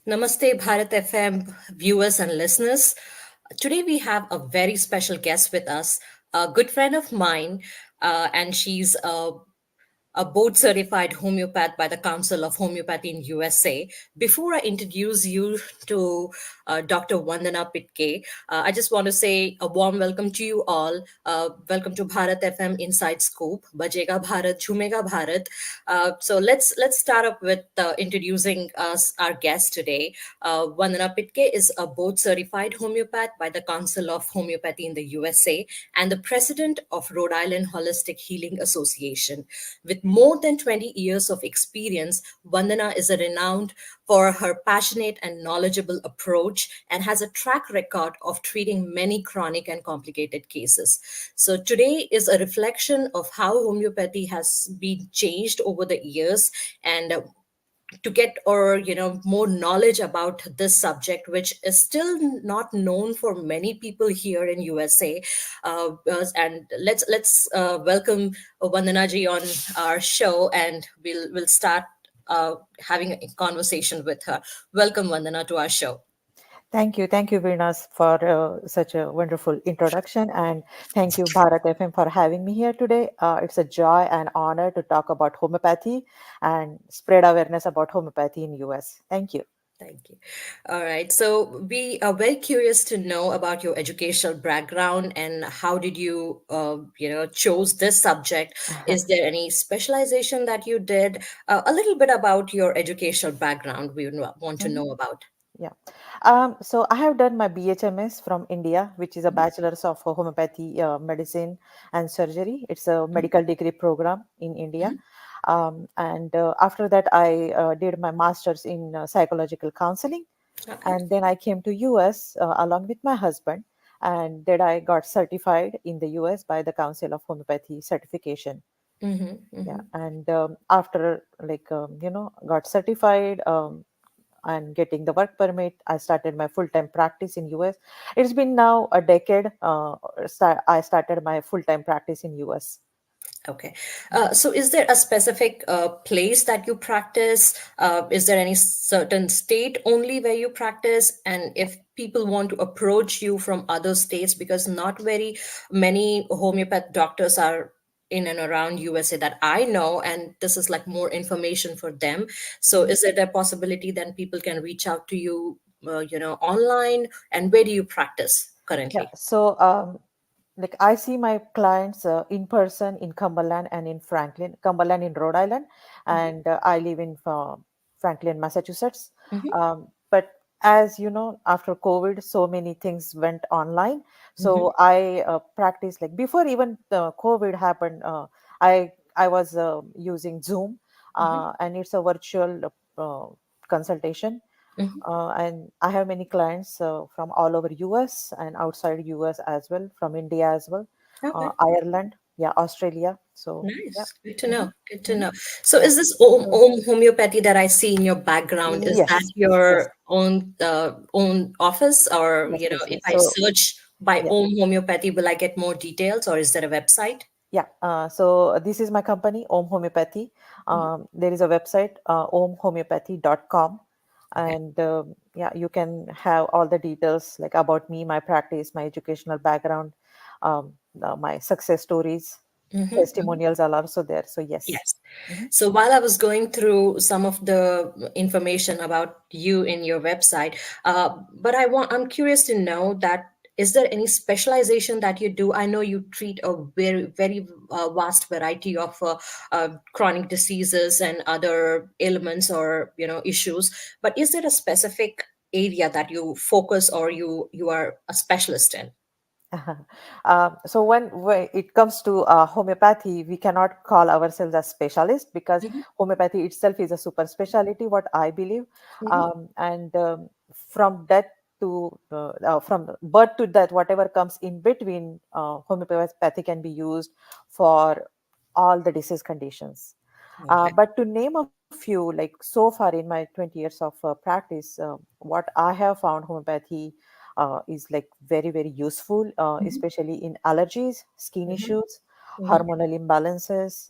Namaste, Bharat FM viewers and listeners. Today we have a very special guest with us, a good friend of mine, and she's a board certified homeopath by the Council of Homeopathy in USA. Before I introduce you to Dr. Vandana Pitke, I just want to say a warm welcome to you all. Welcome to Bharat FM Inside Scoop. Bajega Bharat, Chumega Bharat. So let's start up with introducing us our guest today. Vandana Pitke is a board certified homeopath by the Council of Homeopathy in the USA and the president of Rhode Island Holistic Healing Association. With more than 20 years of experience, Vandana is a renowned for her passionate and knowledgeable approach and has a track record of treating many chronic and complicated cases. So today is a reflection of how homeopathy has been changed over the years and to get or more knowledge about this subject, which is still not known for many people here in USA. And let's welcome Vandana ji on our show, and we'll start having a conversation with her. Welcome, Vandana, to our show. Thank you, Veena, for such a wonderful introduction, and thank you, Bharat FM, for having me here today. It's a joy and honor to talk about homeopathy and spread awareness about homeopathy in US. Thank you. Thank you. All right. So we are very curious to know about your educational background and how did you, chose this subject. Is there any specialization that you did? A little bit about your educational background we want to Mhm. know about. Yeah. So I have done my BHMS from India, which is a Bachelor's of Homeopathy Medicine and Surgery. It's a medical degree program in India. And after that, I did my master's in psychological counseling. Okay. And then I came to US along with my husband. And then I got certified in the US by the Council of Homeopathy certification. Mm-hmm, Yeah. mm-hmm. And after got certified, and getting the work permit, I started my full-time practice in US. It's been now a decade. I started my full-time practice in US. Okay. So is there a specific place that you practice? Is there any certain state only where you practice? And if people want to approach you from other states, because not very many homeopath doctors are in and around USA that I know, and this is like more information for them. So Mhm. is it a possibility then people can reach out to you, online? And where do you practice Yeah. currently? So, like I see my clients in person in Cumberland and in Franklin, Cumberland in Rhode Island, and I live in Franklin, Massachusetts. Mm-hmm. But as you know, after COVID, so many things went online. Mm-hmm. So I practice like before even COVID happened. I was using Zoom, Mm-hmm. and it's a virtual consultation, Mm-hmm. and I have many clients from all over US and outside US as well, from India as well, Okay. Ireland, yeah, Australia. So yeah. Nice. Good to Hmm. know. Good to Hmm. know. So, Yeah. is this So homeopathy that I see in your background? Is that yes, yes, your own office, or yes, yes, if yes. I So search by yeah, Om Homeopathy, will I get more details, or is there a website? yeah. So this is my company, Om Homeopathy. Mhm. There is a website, omhomeopathy.com. Okay. And yeah, you can have all the details like about me, my practice, my educational background, my success stories, Mm-hmm. testimonials are also there. So yes. Yes. Mhm. So while I was going through some of the information about you in your website, but I'm curious to know that is there any specialization that you do? I know you treat a very vast variety of chronic diseases and other ailments or issues, but is there a specific area that you focus or you are a specialist in? So when it comes to homeopathy, we cannot call ourselves as specialists because Hmm. homeopathy itself is a super specialty, what I believe. Hmm. And from that from birth to death, whatever comes in between, homeopathy can be used for all the disease conditions. Okay. But to name a few, like so far in my 20 years of practice, what I have found homeopathy is like very very useful, Mhm. especially in allergies, skin Mhm. issues, Mhm. hormonal imbalances,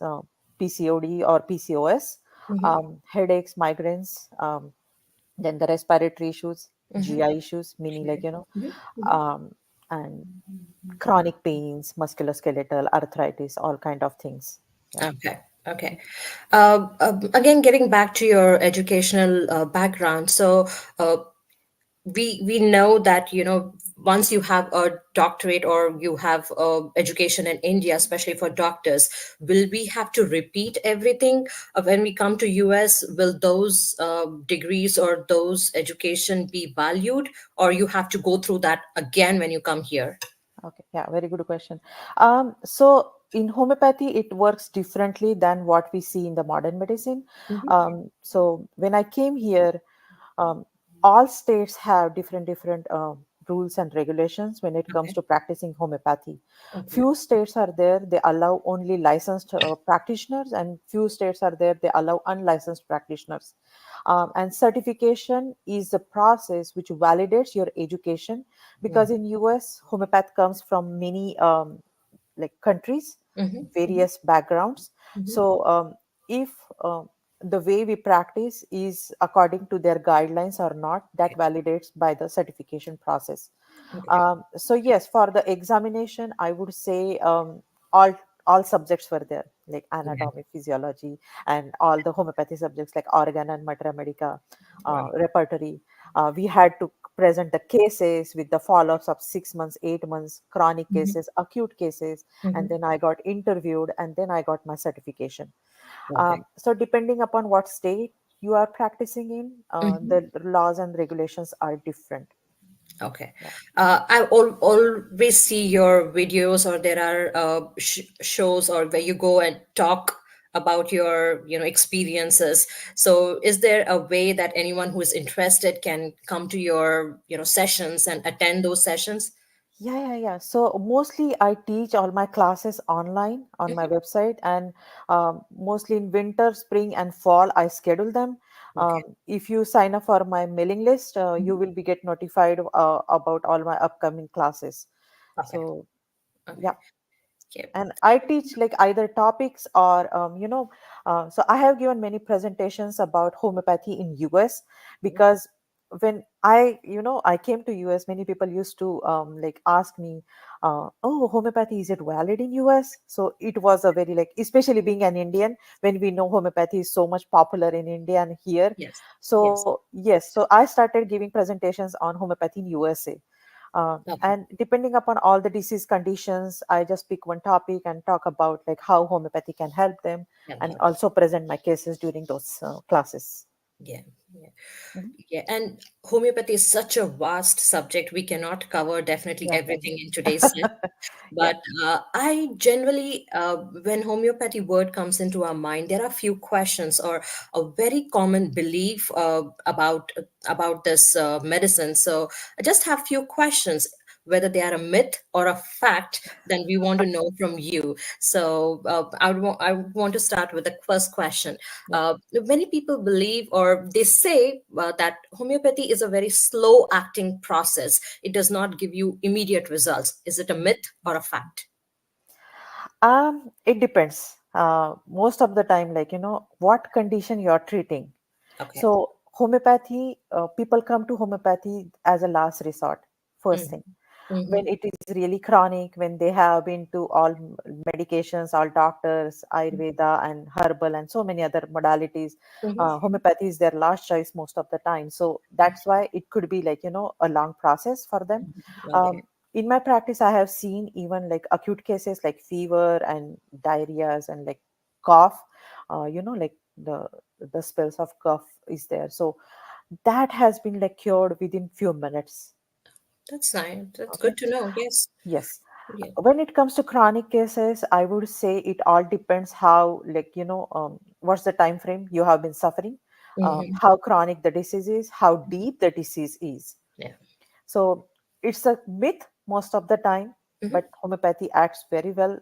PCOD or PCOS, Mhm. headaches, migraines, then the respiratory issues, Mhm. GI issues, meaning like Mhm. Mhm. um, and chronic pains, musculoskeletal, arthritis, all kind of things. Yeah. Okay. Okay. Again, getting back to your educational background, so uh, we know that once you have a doctorate or you have education in India, especially for doctors, will we have to repeat everything when we come to US? Will those degrees or those education be valued, or you have to go through that again when you come here? Okay, yeah, very good question. So in homeopathy, it works differently than what we see in the modern medicine. Hmm. So when I came here, um, all states have different rules and regulations when it comes Okay. to practicing homeopathy. Okay. Few states are there, they allow only licensed practitioners, and few states are there, they allow unlicensed practitioners. And certification is the process which validates your education, because in US homeopath comes from many like countries, Mm-hmm. various backgrounds. Hmm. So if the way we practice is according to their guidelines or not, that Okay. validates by the certification process. Okay. So yes, for the examination, I would say all all subjects were there, like Okay. anatomy, physiology, and all the homeopathy subjects like organ and mater medica, Wow. repertory. We had to present the cases with the follow-ups of 6 months, 8 months, chronic Hmm. cases, acute cases, and Hmm. then I got interviewed, and then I got my certification. Okay. So depending upon what state you are practicing in, Hmm. the laws and regulations are different. Okay. Yeah. Always see your videos, or there are shows or where you go and talk about your experiences. So is there a way that anyone who is interested can come to your sessions and attend those sessions? Yeah. So mostly I teach all my classes online on my Mhm. website, and mostly in winter, spring, and fall I schedule them. Okay. If you sign up for my mailing list, you Mhm. will be get notified about all my upcoming classes. Okay. So Okay. yeah, Yeah. and I teach like either topics or so I have given many presentations about homeopathy in US, because when I came to US, many people used to like ask me, oh, homeopathy, is it valid in US? So it was a very, like, especially being an Indian, when we know homeopathy is so much popular in India and here. Yes. Yes. So yes, so I started giving presentations on homeopathy in USA. Okay. And depending upon all the disease conditions, I just pick one topic and talk about like how homeopathy can help them, Can and help. also present my cases during those classes. Yeah. Yeah. Mhm. Yeah, and homeopathy is such a vast subject. We cannot cover definitely Yeah, yeah, everything in today's session. yeah. But I generally, when homeopathy word comes into our mind, there are few questions or a very common belief about this medicine. So I just have few questions, whether they are a myth or a fact. Then we want to know from you. So I want to start with the first question. Yeah. Many people believe, or they say, that homeopathy is a very slow acting process. It does not give you immediate results. Is it a myth or a fact? It depends. Most of the time, like, what condition you are treating. Okay. So homeopathy, people come to homeopathy as a last resort, first Mm-hmm. thing. Mm-hmm. When it is really chronic, when they have been to all medications, all doctors, Ayurveda and herbal and so many other modalities, Mm-hmm. homeopathy is their last choice most of the time. So that's why it could be like, a long process for them. Okay. In my practice, I have seen even like acute cases like fever and diarrheas and like cough, like the spells of cough is there. So that has been like cured within few minutes. That's nice. That's Okay. good to know. Yes. Yes. Yeah. When it comes to chronic cases, I would say it all depends how, like, what's the time frame you have been suffering, Mm-hmm. how chronic the disease is, how deep the disease is. Yeah. So it's a myth most of the time, Mm-hmm. but homeopathy acts very well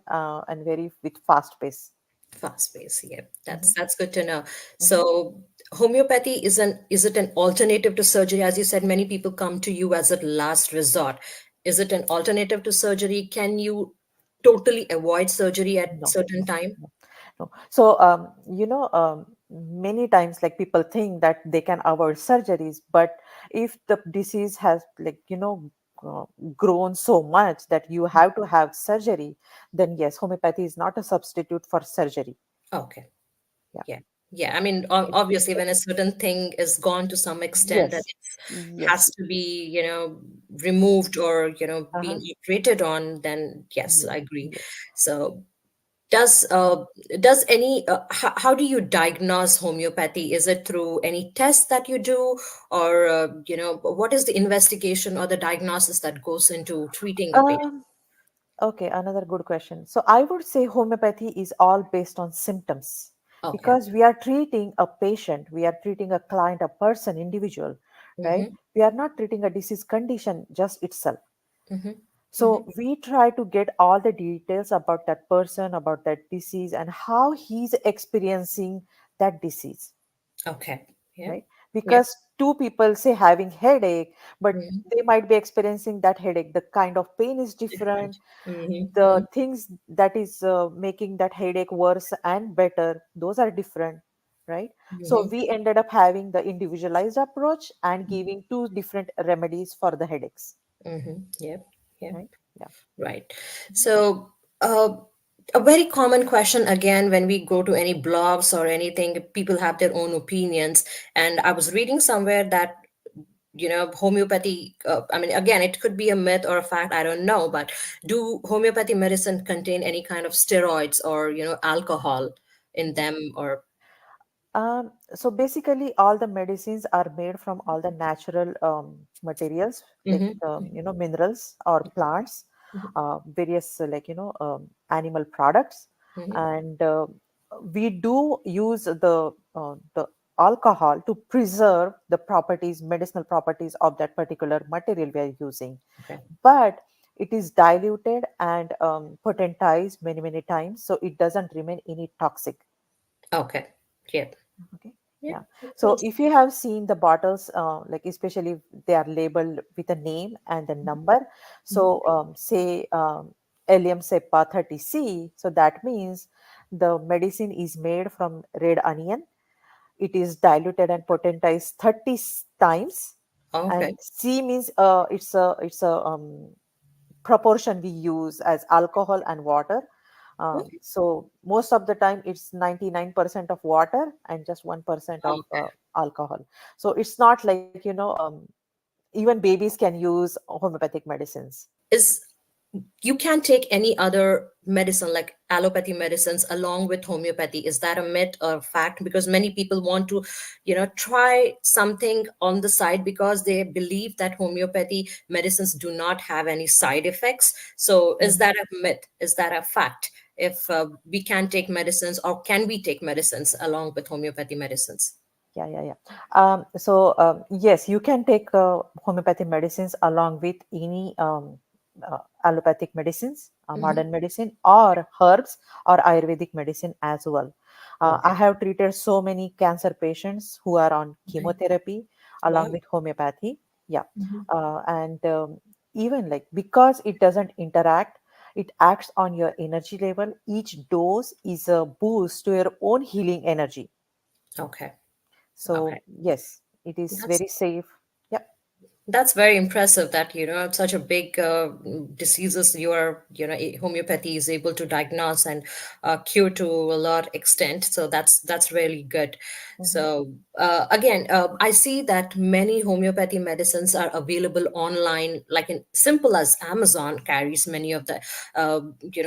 and very with fast pace. Fast pace. Yeah. Mhm, That's good to know. mhm. So homeopathy is it an alternative to surgery? As you said, many people come to you as a last resort. Is it an alternative to surgery? Can you totally avoid surgery at No, certain no, time? no, no. So, many times, like people think that they can avoid surgeries, but if the disease has, uh, grown so much that you have to have surgery, then yes, homeopathy is not a substitute for surgery. Okay. Yeah. Yeah. Yeah. I mean, It, obviously, when a certain thing is gone to some extent that yes, it has yes. to be, removed or, being Uh-huh. operated on, then yes, Yes, I agree. yes. So, does uh, does any how do you diagnose homeopathy? Is it through any test that you do, or what is the investigation or the diagnosis that goes into treating a patient? Um, Okay, another good question. So I would say homeopathy is all based on symptoms Okay. because we are treating a patient, we are treating a client, a person, individual, right? Mm-hmm. We are not treating a disease condition just itself. Mm-hmm. Mm-hmm. So we try to get all the details about that person, about that disease, and how he's experiencing that disease, Okay. Yeah. right? Yeah. Because two people say having headache, but Mm-hmm. they might be experiencing that headache. The kind of pain is Different. different, Mm-hmm. the things that is making that headache worse and better, those are different, right? So Mm-hmm. we ended up having the individualized approach and giving two different remedies for the headaches, Mm-hmm. Yep. Yep. right? Yeah. Right. So, a very common question again when we go to any blogs or anything, people have their own opinions. And I was reading somewhere that, homeopathy, I mean, again, it could be a myth or a fact, I don't know, but do homeopathy medicine contain any kind of steroids or, alcohol in them or? So basically, all the medicines are made from all the natural materials, like Mm-hmm. minerals or plants, various animal products, Mm-hmm. and we do use the alcohol to preserve the properties, medicinal properties of that particular material we are using. Okay. But it is diluted and potentized many times, so it doesn't remain any toxic. Okay. Yeah. Okay. Yeah. Yeah. That So makes if you have seen the bottles, like especially if they are labeled with a name and a number. sense. So say Allium cepa 30C. So that means the medicine is made from red onion. It is diluted and potentized 30 times. Okay. And C means it's a proportion we use as alcohol and water. Okay. So most of the time it's 99% of water and just 1% of Okay. alcohol. So it's not like, even babies can use homeopathic medicines. Is you can take any other medicine like allopathy medicines along with homeopathy? Is that a myth or fact? Because many people want to try something on the side because they believe that homeopathy medicines do not have any side effects. So is Mhm. that a myth? Is that a fact? If we can take medicines, or can we take medicines along with homeopathy medicines? Yeah. Yes, you can take homeopathic medicines along with any allopathic medicines, Hmm. modern medicine, or herbs or Ayurvedic medicine as well. I Okay. have treated so many cancer patients who are on Okay. chemotherapy Wow. along with homeopathy. Yeah, Mhm. and even like because it doesn't interact, it acts on your energy level. Each dose is a boost to your own healing energy. Okay. Okay. So yes, it is That's very safe. Yeah. That's very impressive that, such a big diseases homeopathy is able to diagnose and cure to a lot extent. So that's really good. Mhm. So again, I see that many homeopathy medicines are available online, like in simple as Amazon carries many of the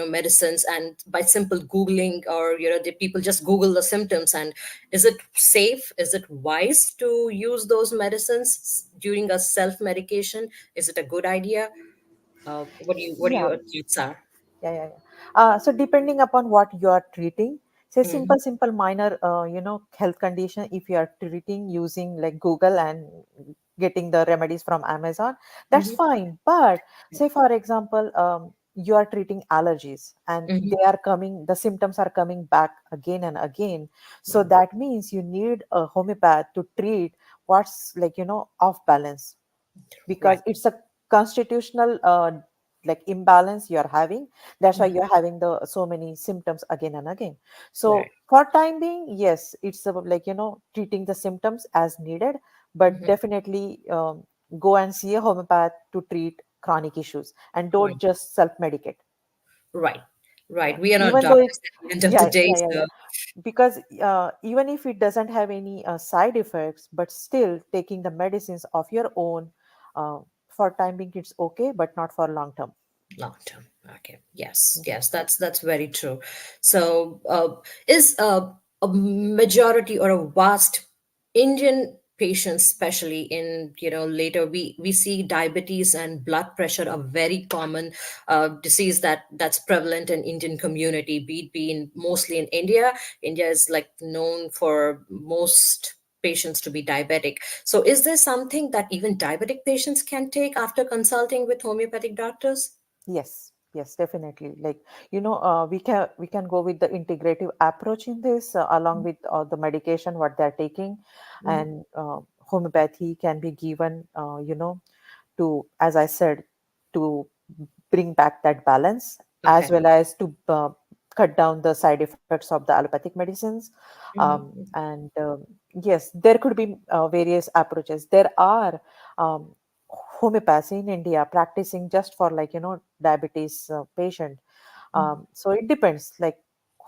medicines, and by simple Googling, or the people just Google the symptoms. And is it safe? Is it wise to use those medicines during a self medication? Is it a good idea? What do Yeah. your thoughts are? Yeah. So depending upon what you are treating, say Hmm. simple minor, health condition, if you are treating using like Google and getting the remedies from Amazon, that's Hmm. fine. But say for example, you are treating allergies and Hmm. the symptoms are coming back again and again. So Wow. that means you need a homeopath to treat what's off balance, Right. because it's a constitutional imbalance you are having. That's why Mhm. you're having the so many symptoms again and again. Right. So for time being, yes, it's about treating the symptoms as needed, but Hmm. definitely go and see a homeopath to treat chronic issues, and don't Right. just self medicate. Right. Yeah, Right. We are not even though doctors at the end of the day, yeah, so because even if it doesn't have any side effects, but still taking the medicines of your own, uh, for time being it's okay, but not for long term. long term. Okay. Yes. Mhm. Yes. That's very true. So, is a majority or a vast Indian patients, especially in later, we see diabetes and blood pressure a very common disease that's prevalent in Indian community. Be in mostly in India. India is like known for most patients to be diabetic. So, is there something that even diabetic patients can take after consulting with homeopathic doctors? Yes, yes, definitely. We can go with the integrative approach in this, along with the medication what they're taking, Mhm. and homeopathy can be given, to, as I said, to bring back that balance, as Okay. well as to cut down the side effects of the allopathic medicines. Mhm. And yes, there could be various approaches. There are um, homeopaths in India practicing just for diabetes patient. Mhm. So it depends like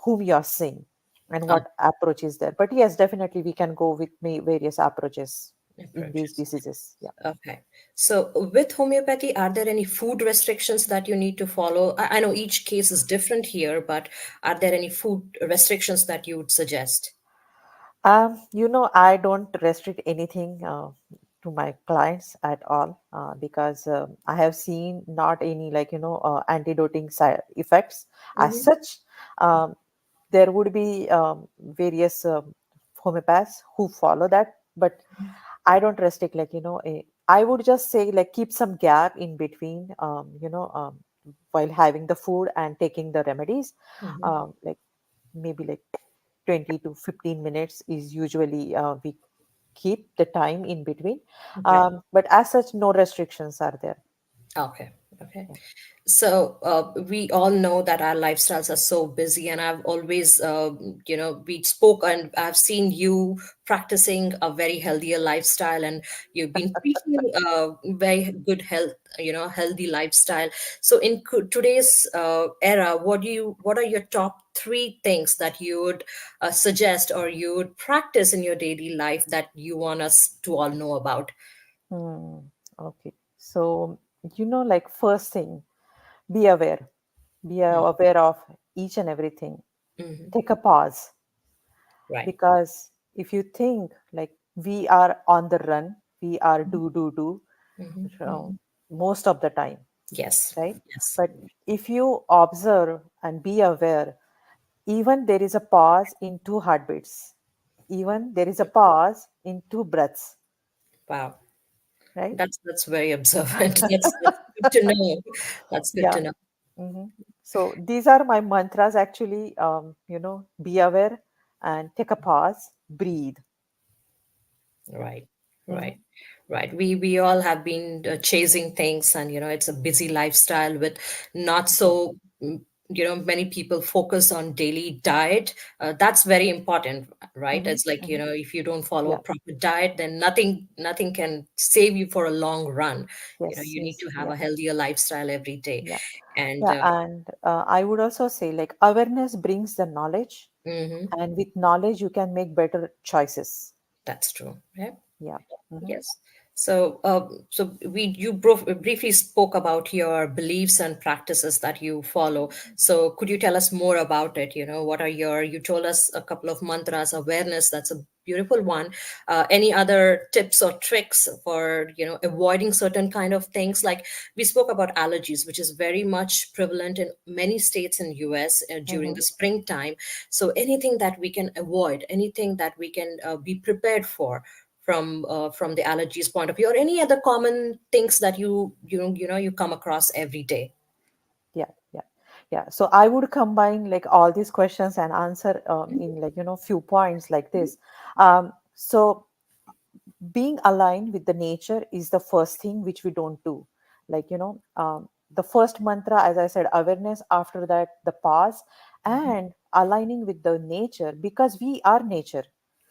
whom you are seeing and Oh, what approach is there. But yes, definitely we can go with various approaches in these approaches. diseases. Yeah. Okay. So with homeopathy, are there any food restrictions that you need to follow? I know each case is different here, but are there any food restrictions that you would suggest? I don't restrict anything to my clients at all, because I have seen not any antidoting side effects as Mm-hmm. such. Um, there would be various homeopaths who follow that, but I don't restrict. I would just say like keep some gap in between, while having the food and taking the remedies. Mm-hmm. Like maybe like 20 to 15 minutes is usually we keep the time in between. Right. But as such, no restrictions are there. Okay. Okay. So we all know that our lifestyles are so busy, and I've always, we spoke, and I've seen you practicing a very healthier lifestyle, and you've been preaching very good health, healthy lifestyle. So in today's era, what are your top three things that you would suggest or you would practice in your daily life that you want us to all know about? Hmm. Okay. So, like first thing, be aware. Be aware of each and everything. Mm-hmm. Take a pause, Right. because if you think like we are on the run, we are do Mm-hmm. uh, Mm-hmm. most of the time, Yes. right? Yes. But if you observe and be aware, even there is a pause in two heartbeats, even there is a pause in two breaths, Wow. right? That's very observant. That's good to know. That's good Yeah. to know. Hmm. So these are my mantras actually. Be aware and take a pause, breathe. Right, right, Hmm. right. We all have been chasing things, and it's a busy lifestyle with not Yes. so many people focus on daily diet. That's very important, right? Hmm. It's like Hmm. if you don't follow a Yeah. proper diet, then nothing can save you for a long run. Yes. You need Yes. to have Yeah. a healthier lifestyle every day, Yeah. and Yeah. And I would also say like awareness brings the knowledge, mhm, and with knowledge you can make better choices. that's true. Yeah. Yeah. Hmm. Yes. So, briefly spoke about your beliefs and practices that you follow. So, could you tell us more about it? What are you told us a couple of mantras, awareness, that's a beautiful one. Any other tips or tricks for, avoiding certain kind of things? Like we spoke about allergies, which is very much prevalent in many states in US during Hmm. the springtime. So, anything that we can avoid, anything that we can be prepared for from the allergies point of view, or any other common things that you come across every day. Yeah, yeah, yeah. So I would combine like all these questions and answer in like few points like this. So being aligned with the nature is the first thing which we don't do. Like the first mantra, as I said, awareness. After that, the pause Mhm. and aligning with the nature, because we are nature.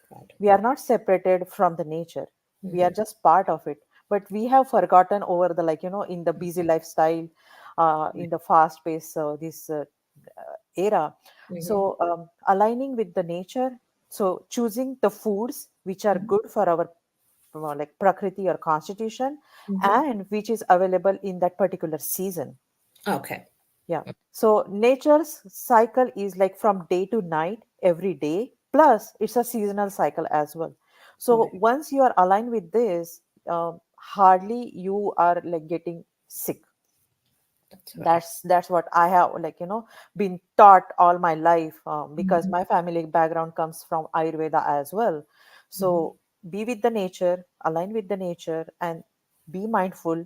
Right. We are not separated from the nature. We are Mhm. just part of it, but we have forgotten over the like in the busy lifestyle, in Right. the fast pace this era. Mhm. So aligning with the nature, so choosing the foods which are Mhm. good for our like prakriti or constitution, Mhm. and which is available in that particular season. Okay. Yeah. So nature's cycle is like from day to night every day, plus it's a seasonal cycle as well. So Right. once you are aligned with this, hardly you are like getting sick. That's right. That's what I have like been taught all my life, because Mhm. my family background comes from Ayurveda as well. Mhm. So be with the nature, align with the nature, and be mindful,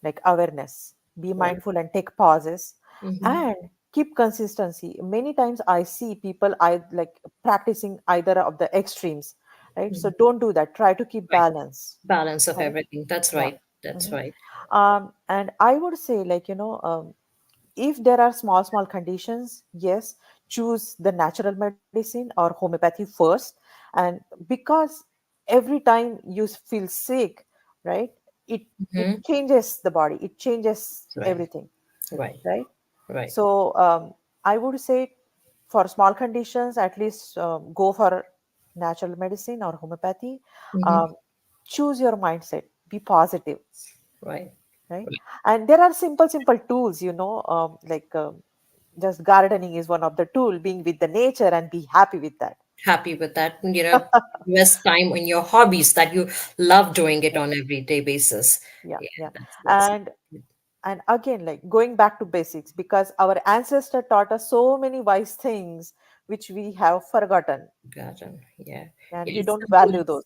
like awareness, be Right. mindful and take pauses, Mhm. and keep consistency. Many times I see people I like practicing either of the extremes, right? So Mhm. don't do that, try to keep Right. balance, Balance of right? everything. That's Yeah. right. That's Mhm. right. And I would say like if there are small small conditions, yes, choose the natural medicine or homeopathy first. And because every time you feel sick, right, it it Mhm. changes the body, it changes That's right. everything, Right. right? Right. So I would say for small conditions, at least go for natural medicine or homeopathy. Mhm. um, Choose your mindset, be positive, Right. right? Right. And there are simple tools, like just gardening is one of the tool, being with the nature and be happy with that. Happy with that. Invest time in your hobbies that you love doing it Yeah, on everyday basis. yeah, Yeah, yeah. that's and and again, like going back to basics, because our ancestor taught us so many wise things which we have forgotten, garden. Yeah. and we It's don't simple. value those.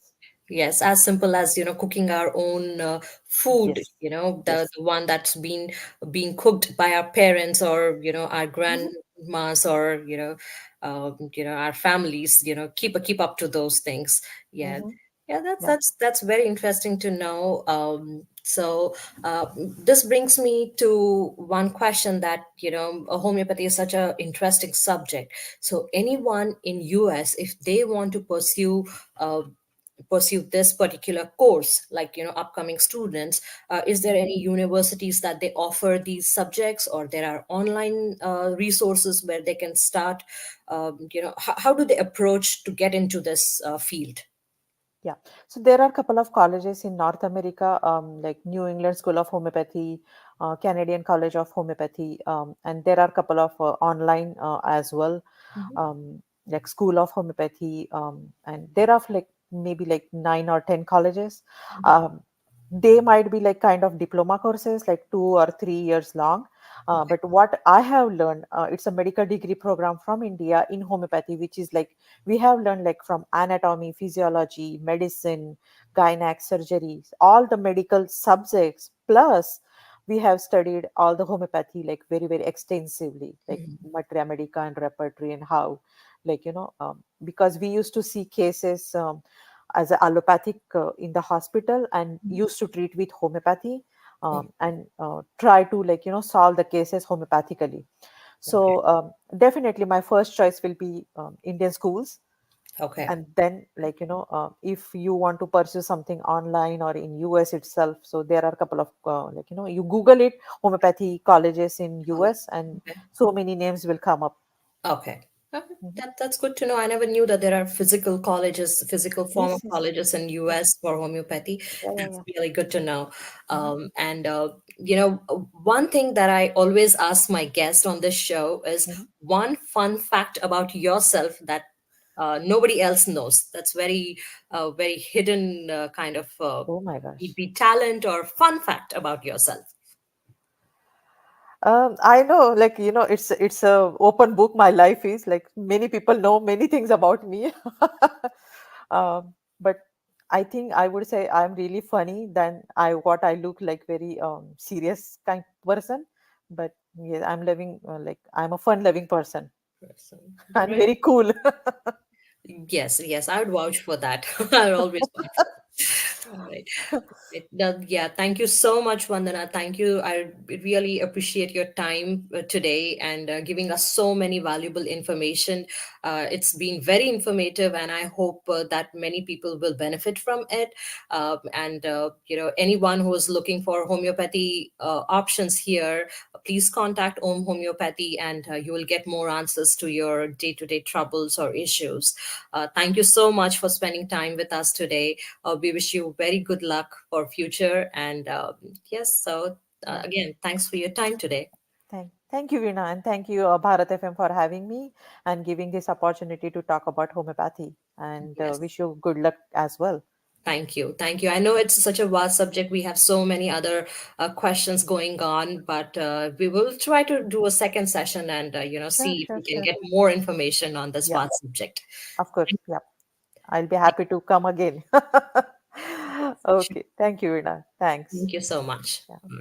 Yes, as simple as cooking our own food. Yes, The yes. the one that's been being cooked by our parents, or our Hmm. grandmas, or our families. Keep up to those things. Yeah, Hmm. yeah. That's Yeah. that's that's very interesting to know. So this brings me to one question that homeopathy is such a interesting subject. So anyone in US, if they want to pursue this particular course, like upcoming students, is there Mhm. any universities that they offer these subjects, or there are online resources where they can start? How do they approach to get into this field? Yeah. So there are a couple of colleges in North America, like New England School of Homeopathy, Canadian College of Homeopathy, and there are a couple of online as well, Mhm. like School of Homeopathy, and there are like maybe like 9 or 10 colleges. Um, they might be like kind of diploma courses, like 2 or 3 years long. Okay. But what I have learned, it's a medical degree program from India in homeopathy, which is like we have learned like from anatomy, physiology, medicine, gynec, surgery, all the medical subjects. Plus, we have studied all the homeopathy like very, very extensively, like Mhm. materia medica and repertory, and how, like, because we used to see cases as a allopathic in the hospital and used to treat with homeopathy, Oh, and try to like, solve the cases homeopathically. okay. So definitely my first choice will be Indian schools. Okay. And then like if you want to pursue something online or in US itself, so there are a couple of like you google it, homeopathy colleges in US, and Okay. so many names will come up. Okay. Okay. Mhm. That's good to know. I never knew that there are physical colleges, physical form of Yes, yes. colleges in Yeah, US for homeopathy. yeah, yeah, That's yeah. really good to know. Mhm. And one thing that I always ask my guest on this show is Mhm. one fun fact about yourself that nobody else knows. That's very hidden kind of Oh my gosh. be talent or fun fact about yourself. I know, like it's a open book. My life is like many people know many things about me, but I think I would say I'm really funny than I what I look like very serious kind person. But yes, I'm living like I'm a fun-loving person Person. and Right. very cool. Yes, yes, I would vouch for that. I'll always vouch for that. All right. Yeah, thank you so much, Vandana. Thank you. I really appreciate your time today and giving us so many valuable information. It's been very informative, and I hope that many people will benefit from it. And anyone who is looking for homeopathy options here, please contact Om Homeopathy, and you will get more answers to your day-to-day troubles or issues. Thank you so much for spending time with us today. We wish you very good luck for future. And yes, so Yeah. again, thanks for your time today. Thank you, Veena, and thank you, Bharat FM, for having me and giving this opportunity to talk about homeopathy. And Yes. wish you good luck as well. Thank you. Thank you. I know it's such a vast subject. We have so many other questions going on, but we will try to do a second session and, Sure, see if sure, we can sure. get more information on this Yeah, vast subject. of course. Thank Yeah, I'll be thank happy to come again. you. Okay. Thank you, Veena. Thanks. Thank you so much. Yeah. All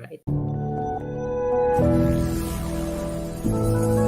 right.